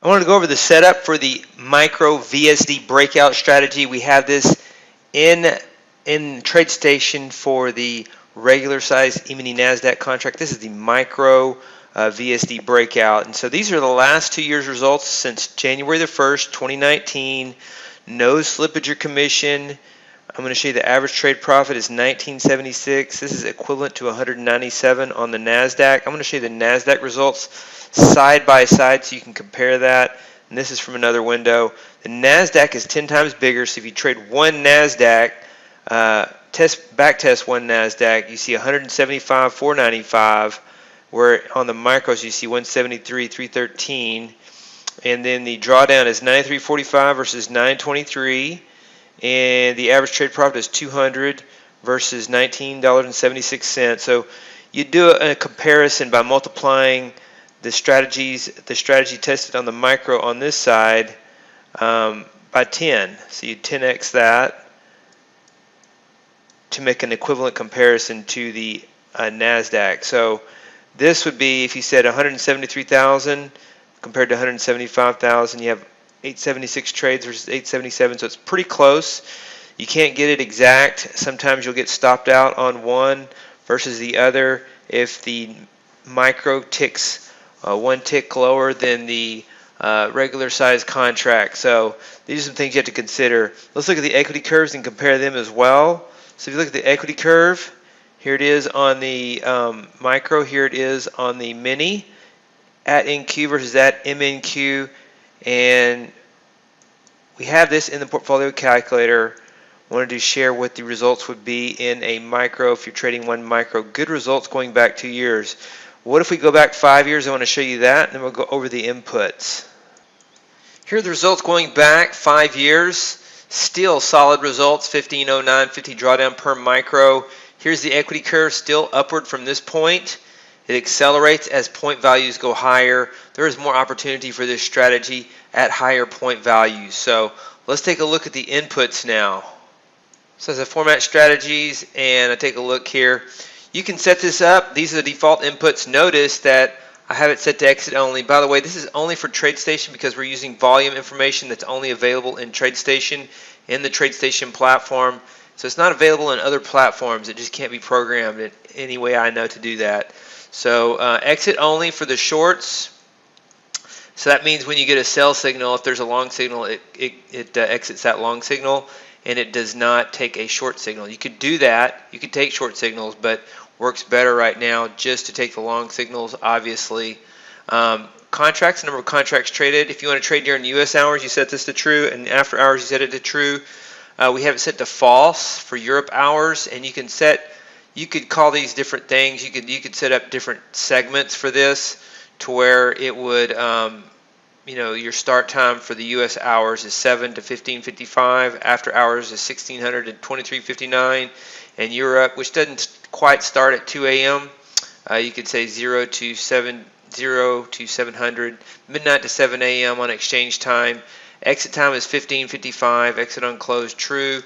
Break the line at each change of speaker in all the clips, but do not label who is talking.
I want to go over the setup for the micro VSD breakout strategy. We have this in Tradestation for the regular size E-mini Nasdaq contract. This is the micro VSD breakout, and so these are the last 2 years results since January the 1st, 2019. No slippage or commission. I'm going to show you the average trade profit is 1976. This is equivalent to 197 on the Nasdaq. I'm going to show you the Nasdaq results side by side so you can compare that. And this is from another window. The Nasdaq is 10 times bigger, so if you trade one Nasdaq, back test one Nasdaq, you see 175, 495, where on the micros you see 173, 313, and then the drawdown is 93.45 versus 923. And the average trade profit is 200 versus $19.76. So you do a comparison by multiplying the strategy tested on the micro on this side by 10. So you 10x that to make an equivalent comparison to the Nasdaq. So this would be, if you said 173,000 compared to 175,000, you have 876 trades versus 877, so it's pretty close. You can't get it exact. Sometimes you'll get stopped out on one versus the other if the micro ticks one tick lower than the regular size contract. So these are some things you have to consider. Let's look at the equity curves and compare them as well. So if you look at the equity curve, here it is on the micro, here it is on the mini, at NQ versus at MNQ. And we have this in the portfolio calculator. Wanted to share what the results would be in a micro if you're trading one micro. Good results going back 2 years. What if we go back 5 years? I want to show you that, and then we'll go over the inputs. Here are the results going back 5 years. Still solid results, 1509, 50 drawdown per micro. Here's the equity curve, still upward from this point. It accelerates as point values go higher. There is more opportunity for this strategy at higher point values. So let's take a look at the inputs now. So as I format strategies and I take a look here, you can set this up. These are the default inputs. Notice that I have it set to exit only. By the way, this is only for Tradestation because we're using volume information that's only available in Tradestation, in the Tradestation platform. So it's not available in other platforms. It just can't be programmed in any way I know to do that. So exit only for the shorts. So that means when you get a sell signal, if there's a long signal, it exits that long signal, and it does not take a short signal. You could do that. You could take short signals, but works better right now just to take the long signals, obviously. Contracts, number of contracts traded. If you want to trade during US hours, you set this to true, and after hours, you set it to true. We have it set to false for Europe hours, and you could call these different things. You could set up different segments for this to where it would, your start time for the U.S. hours is 7 to 15:55. After hours is 1600 to 23:59. And Europe, which doesn't quite start at 2 a.m., you could say 0 to 700, midnight to 7 a.m. on exchange time. Exit time is 15:55. Exit on close, true.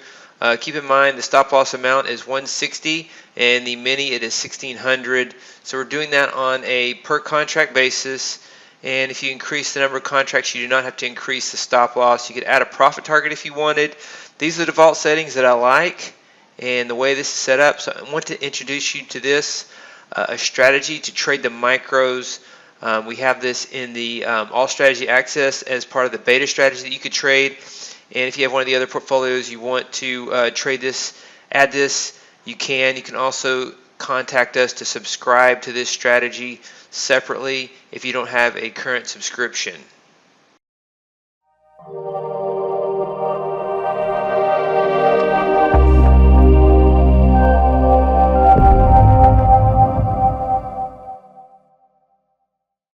Keep in mind the stop loss amount is 160 and the mini it is 1600. So we're doing that on a per contract basis, and if you increase the number of contracts you do not have to increase the stop loss. You could add a profit target if you wanted. These are the default settings that I like and the way this is set up. So I want to introduce you to this a strategy to trade the micros. We have this in the all strategy access as part of the beta strategy that you could trade. And if you have one of the other portfolios you want to trade this, add this, you can. You can also contact us to subscribe to this strategy separately if you don't have a current subscription.